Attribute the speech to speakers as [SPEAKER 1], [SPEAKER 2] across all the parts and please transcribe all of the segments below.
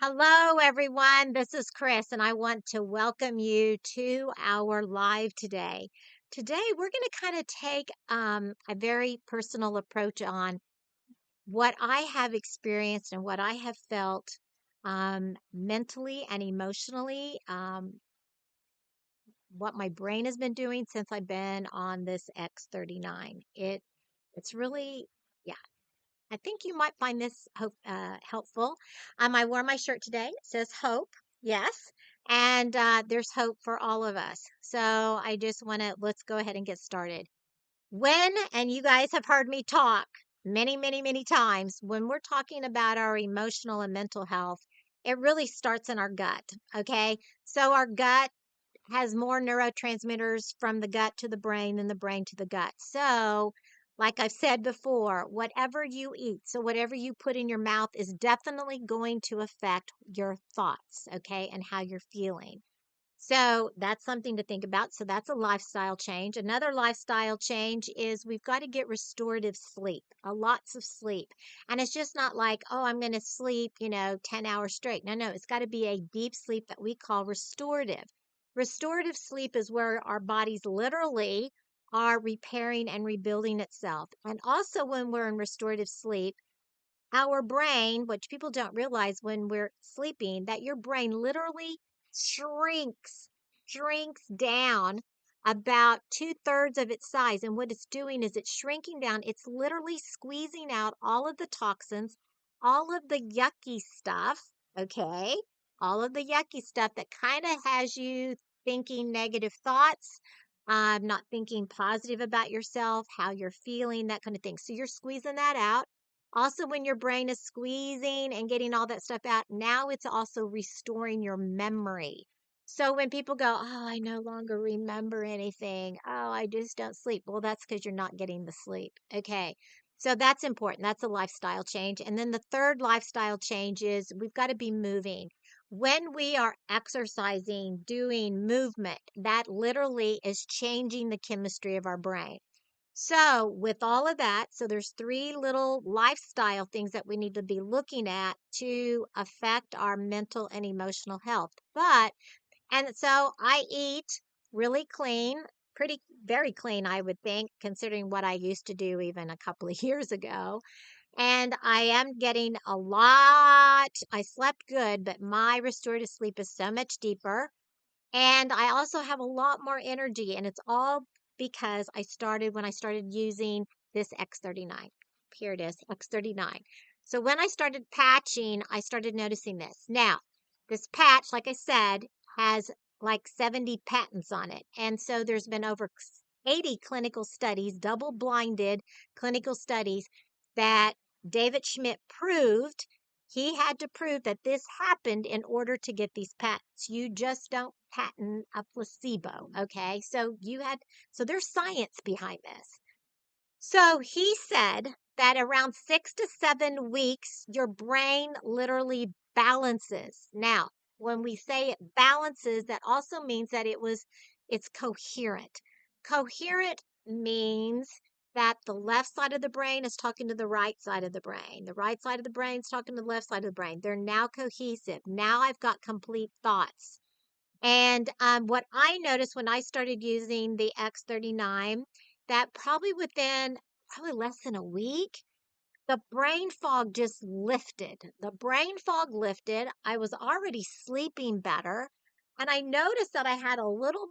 [SPEAKER 1] Hello, everyone. This is Kris, and I want to welcome you to our live today. Today, we're going to kind of take a very personal approach on what I have experienced and what I have felt mentally and emotionally, what my brain has been doing since I've been on this X39. It's really, yeah, I think you might find this helpful. I wore my shirt today. It says hope. Yes. And there's hope for all of us. So I just want to, let's go ahead and get started. And you guys have heard me talk many, many, many times, when we're talking about our emotional and mental health, it really starts in our gut. Okay. So our gut has more neurotransmitters from the gut to the brain than the brain to the gut. So, like I've said before, whatever you eat, so whatever you put in your mouth is definitely going to affect your thoughts, okay, and how you're feeling. So that's something to think about. So that's a lifestyle change. Another lifestyle change is we've got to get restorative sleep, lots of sleep. And it's just not like, oh, I'm going to sleep, 10 hours straight. No, it's got to be a deep sleep that we call restorative. Restorative sleep is where our bodies literally are repairing and rebuilding itself. And also, when we're in restorative sleep, our brain, which people don't realize when we're sleeping, that your brain literally shrinks, shrinks down about two-thirds of its size. And what it's doing is it's shrinking down. It's literally squeezing out all of the toxins, all of the yucky stuff, okay? All of the yucky stuff that kind of has you thinking negative thoughts, not thinking positive about yourself, how you're feeling, that kind of thing. So you're squeezing that out. Also, when your brain is squeezing and getting all that stuff out, now it's also restoring your memory. So when people go, oh, I no longer remember anything. Oh, I just don't sleep. Well, that's because you're not getting the sleep. Okay. So that's important. That's a lifestyle change. And then the third lifestyle change is we've got to be moving. When we are exercising, doing movement, that literally is changing the chemistry of our brain. So, with all of that, so there's three little lifestyle things that we need to be looking at to affect our mental and emotional health. And so I eat really clean, pretty, very clean, I would think, considering what I used to do even a couple of years ago. And I am getting a lot. I slept good, but my restorative sleep is so much deeper. And I also have a lot more energy, and it's all because when I started using this X39. Here it is, X39. So when I started patching, I started noticing this. Now, this patch, like I said, has like 70 patents on it. And so there's been over 80 clinical studies, double-blinded clinical studies that David Schmidt proved he had to prove that this happened in order to get these patents. You just don't patent a placebo, okay? So there's science behind this. So he said that around 6 to 7 weeks, your brain literally balances. Now, when we say it balances, that also means that it's coherent. Coherent means that the left side of the brain is talking to the right side of the brain. The right side of the brain is talking to the left side of the brain. They're now cohesive. Now I've got complete thoughts. And what I noticed when I started using the X39, that probably less than a week, the brain fog just lifted. The brain fog lifted. I was already sleeping better. And I noticed that I had a lot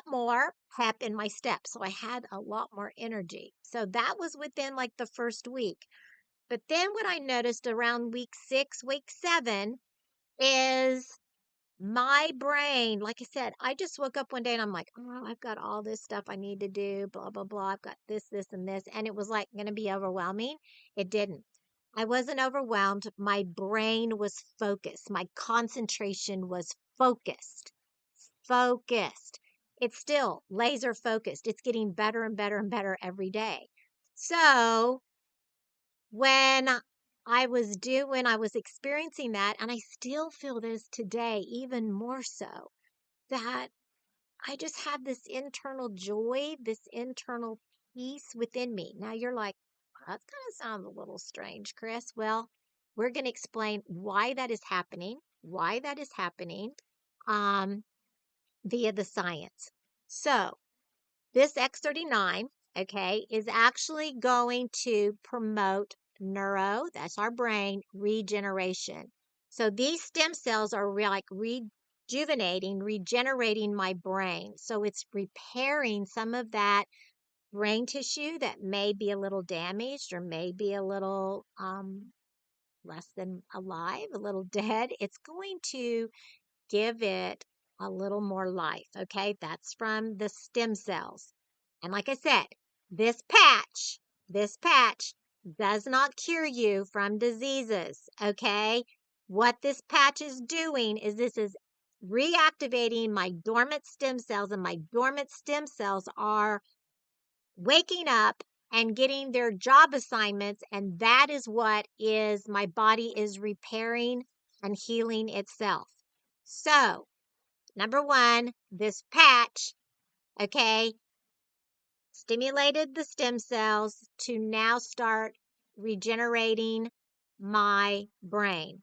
[SPEAKER 1] more pep in my step. So I had a lot more energy. So that was within like the first week. But then what I noticed around week 6, week 7 is my brain, like I said, I just woke up one day and I'm like, oh, I've got all this stuff I need to do, blah, blah, blah. I've got this, and this. And it was like going to be overwhelming. It didn't. I wasn't overwhelmed. My brain was focused. My concentration was focused. Focused. It's still laser focused. It's getting better and better and better every day. So when when I was experiencing that, and I still feel this today, even more so, that I just have this internal joy, this internal peace within me. Now you're like, that kind of sounds a little strange, Kris. Well, we're going to explain why that is happening, um, via the science. So, this X39, okay, is actually going to promote that's our brain, regeneration. So these stem cells are like rejuvenating, regenerating my brain. So it's repairing some of that brain tissue that may be a little damaged or may be a little less than alive, a little dead. It's going to give it a little more life. Okay, that's from the stem cells. And like I said, this patch does not cure you from diseases. Okay, what this patch is doing is this is reactivating my dormant stem cells, and my dormant stem cells are waking up and getting their job assignments, and that is what is my body is repairing and healing itself. So number one, this patch, okay, stimulated the stem cells to now start regenerating my brain.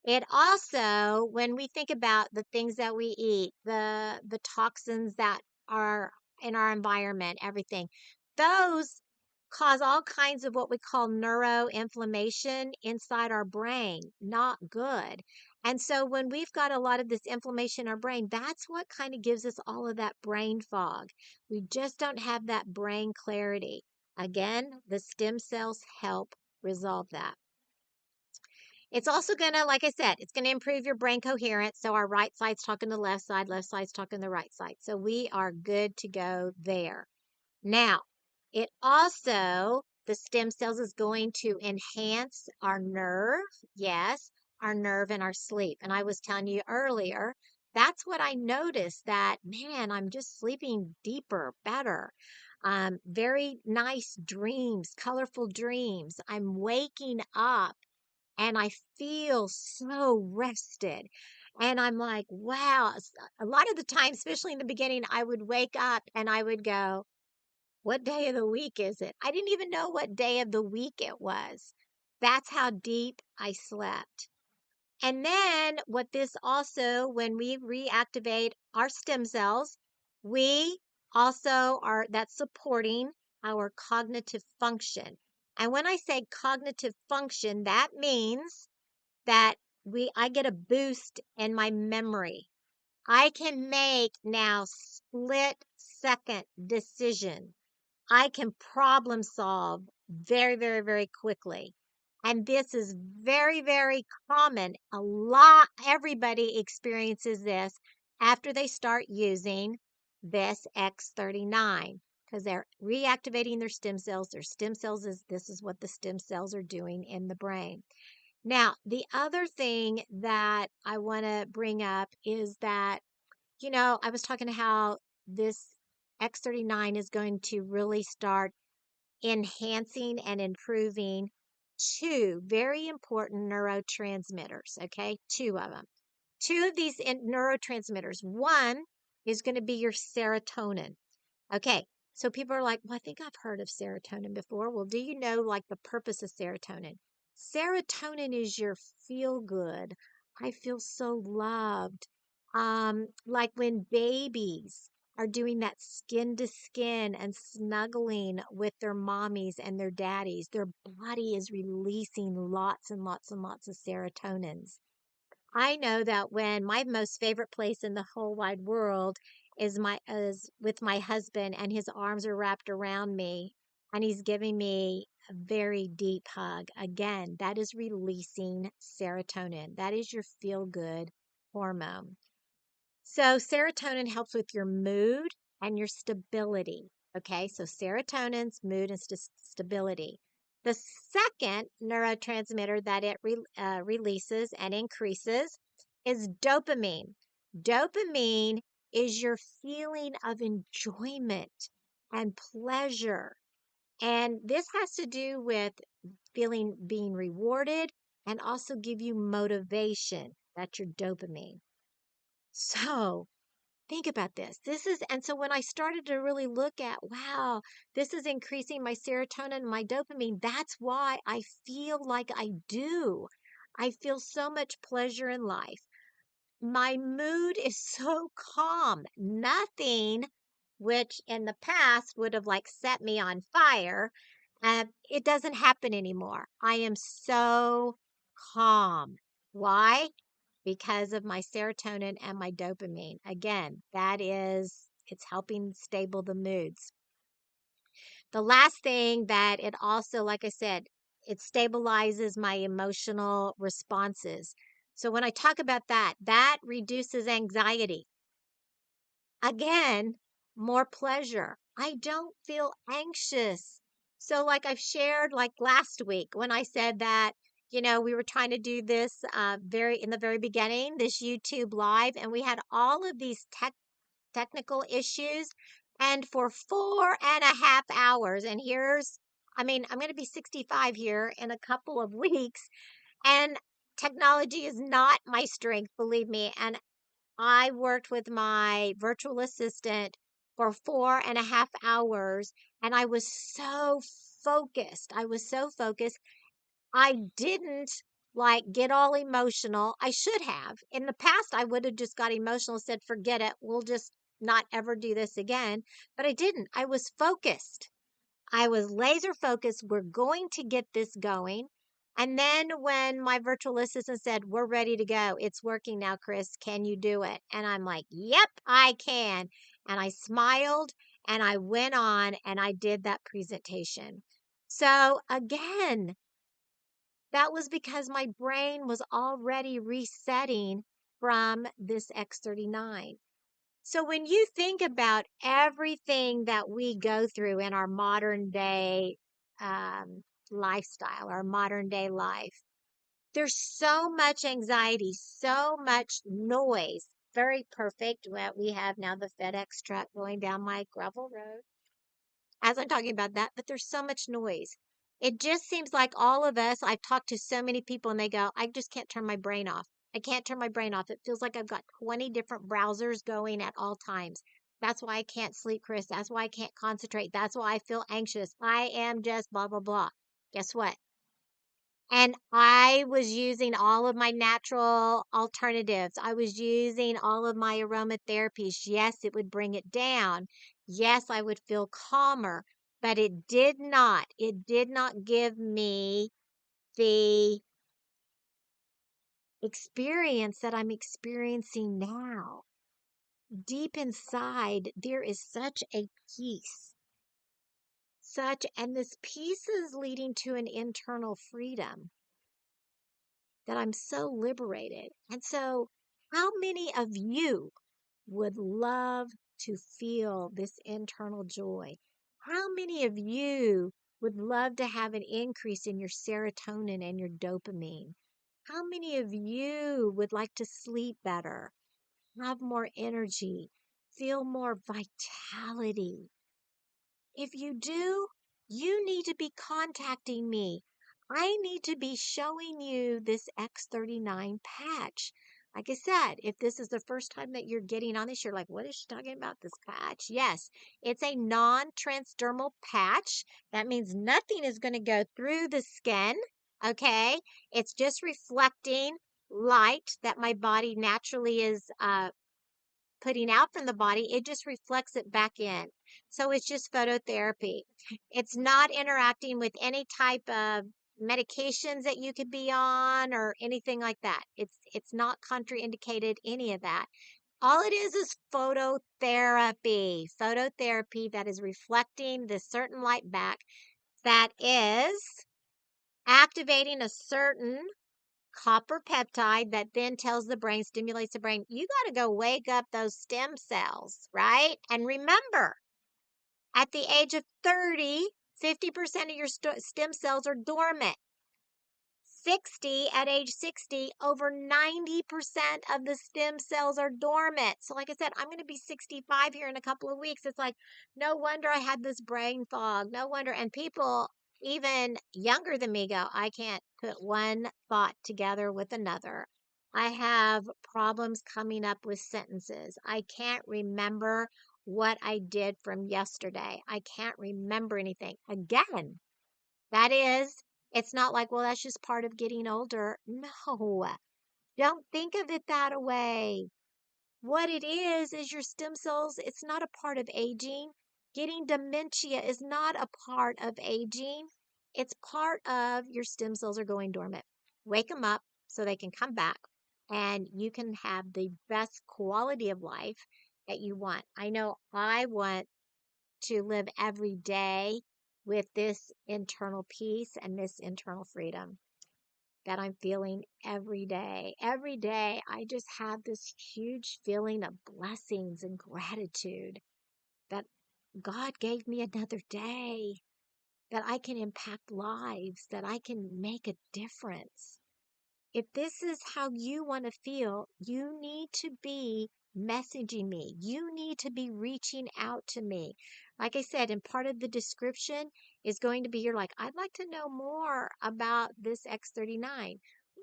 [SPEAKER 1] It also, when we think about the things that we eat, the toxins that are in our environment, everything, those cause all kinds of what we call neuroinflammation inside our brain. Not good. And so when we've got a lot of this inflammation in our brain, that's what kind of gives us all of that brain fog. We just don't have that brain clarity. Again, the stem cells help resolve that. It's also going to, like I said, it's going to improve your brain coherence. So our right side's talking to the left side's talking to the right side. So we are good to go there. Now, it also, the stem cells is going to enhance our nerve. Yes, our nerve and our sleep. And I was telling you earlier, that's what I noticed, that, man, I'm just sleeping deeper, better. Very nice dreams, colorful dreams. I'm waking up and I feel so rested. And I'm like, wow. A lot of the time, especially in the beginning, I would wake up and I would go, what day of the week is it? I didn't even know what day of the week it was. That's how deep I slept. And then what this also, when we reactivate our stem cells, we also are, that's supporting our cognitive function. And when I say cognitive function, that means that I get a boost in my memory. I can make now split second decisions. I can problem solve very, very, very quickly. And this is very, very common. Everybody experiences this after they start using this X39 because they're reactivating their stem cells. This is what the stem cells are doing in the brain. Now, the other thing that I want to bring up is that, I was talking to how this X39 is going to really start enhancing and improving two very important neurotransmitters, okay? Two of them. Two of these neurotransmitters. One is going to be your serotonin. Okay, so people are like, well, I think I've heard of serotonin before. Well, do you know like the purpose of serotonin? Serotonin is your feel good. I feel so loved. Like when babies are doing that skin to skin and snuggling with their mommies and their daddies, their body is releasing lots and lots and lots of serotonins. I know that when my most favorite place in the whole wide world is with my husband, and his arms are wrapped around me and he's giving me a very deep hug. Again, that is releasing serotonin. That is your feel good hormone. So serotonin helps with your mood and your stability. Okay, so serotonin's mood and stability. The second neurotransmitter that it releases and increases is dopamine. Dopamine is your feeling of enjoyment and pleasure. And this has to do with being rewarded and also give you motivation. That's your dopamine. So think about this. And so when I started to really look at, wow, this is increasing my serotonin and my dopamine, that's why I feel like I do. I feel so much pleasure in life. My mood is so calm. Nothing which in the past would have like set me on fire. It doesn't happen anymore. I am so calm. Why? Because of my serotonin and my dopamine. Again, it's helping stable the moods. The last thing that it also, like I said, it stabilizes my emotional responses. So when I talk about that, that reduces anxiety. Again, more pleasure. I don't feel anxious. So like I've shared like last week when I said that, we were trying to do this very in the very beginning, this YouTube live, and we had all of these technical issues. And for 4.5 hours, and I'm going to be 65 here in a couple of weeks, and technology is not my strength, believe me. And I worked with my virtual assistant for 4.5 hours, and I was so focused. I was so focused. I didn't like get all emotional. I should have. In the past, I would have just got emotional, said, forget it. We'll just not ever do this again. But I didn't. I was focused. I was laser focused. We're going to get this going. And then when my virtual assistant said, we're ready to go, it's working now, Kris. Can you do it? And I'm like, yep, I can. And I smiled and I went on and I did that presentation. So again, that was because my brain was already resetting from this X39. So when you think about everything that we go through in our modern day um, lifestyle, our modern day life, there's so much anxiety, so much noise. Very perfect. We have now the FedEx truck going down my gravel road as I'm talking about that, but there's so much noise. It just seems like all of us, I've talked to so many people and they go, I just can't turn my brain off. I can't turn my brain off. It feels like I've got 20 different browsers going at all times. That's why I can't sleep, Kris. That's why I can't concentrate. That's why I feel anxious. I am just blah, blah, blah. Guess what? And I was using all of my natural alternatives. I was using all of my aromatherapies. Yes, it would bring it down. Yes, I would feel calmer, but it did not give me the experience that I'm experiencing now. Deep inside, there is such a peace, and this peace is leading to an internal freedom that I'm so liberated. And so, how many of you would love to feel this internal joy? How many of you would love to have an increase in your serotonin and your dopamine? How many of you would like to sleep better, have more energy, feel more vitality? If you do, you need to be contacting me. I need to be showing you this X39 patch. Like I said, if this is the first time that you're getting on this, you're like, what is she talking about, this patch? Yes, it's a non-transdermal patch. That means nothing is going to go through the skin. Okay. It's just reflecting light that my body naturally is putting out from the body, it just reflects it back in. So it's just phototherapy. It's not interacting with any type of medications that you could be on or anything like that. It's not contraindicated, any of that. All it is phototherapy. Phototherapy that is reflecting this certain light back, that is activating a certain copper peptide that then tells the brain, stimulates the brain, you got to go wake up those stem cells, right? And remember, at the age of 30, 50% of your stem cells are dormant. 60, at age 60, over 90% of the stem cells are dormant. So like I said, I'm going to be 65 here in a couple of weeks. It's like, no wonder I had this brain fog. No wonder. And people even younger than me go, I can't put one thought together with another. I have problems coming up with sentences. I can't remember what I did from yesterday. I can't remember anything. Again, that is It's not like, well, that's just part of getting older. No, don't think of it that way. What it is your stem cells. It's not a part of aging. Getting dementia is not a part of aging. It's part of your stem cells are going dormant. Wake them up so they can come back and you can have the best quality of life that you want. I know I want to live every day with this internal peace and this internal freedom that I'm feeling every day. Every day, I just have this huge feeling of blessings and gratitude that God gave me another day, that I can impact lives, that I can make a difference. If this is how you want to feel, you need to be messaging me. You need to be reaching out to me. Like I said, and part of the description is going to be you're like, I'd like to know more about this X39.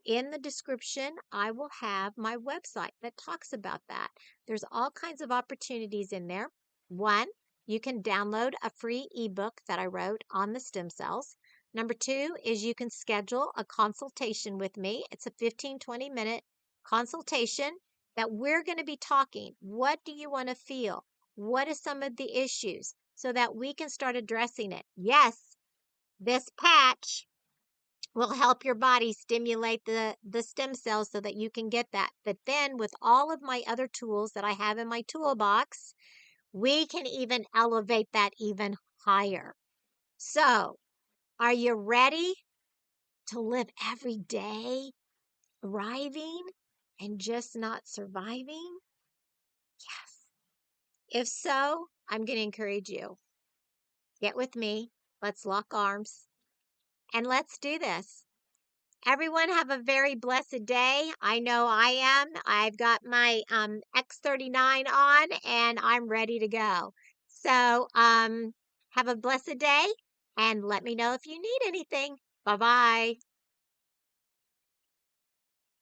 [SPEAKER 1] In the description, I will have my website that talks about that. There's all kinds of opportunities in there. One, you can download a free ebook that I wrote on the stem cells. Number two is you can schedule a consultation with me. It's a 15-20 minute consultation that we're going to be talking. What do you want to feel? What are some of the issues so that we can start addressing it? Yes, this patch will help your body stimulate the stem cells so that you can get that. But then with all of my other tools that I have in my toolbox, we can even elevate that even higher. So, are you ready to live every day thriving and just not surviving? Yes. If so, I'm going to encourage you. Get with me. Let's lock arms and let's do this. Everyone have a very blessed day. I know I am. I've got my X39 on and I'm ready to go. So, have a blessed day and let me know if you need anything. Bye-bye.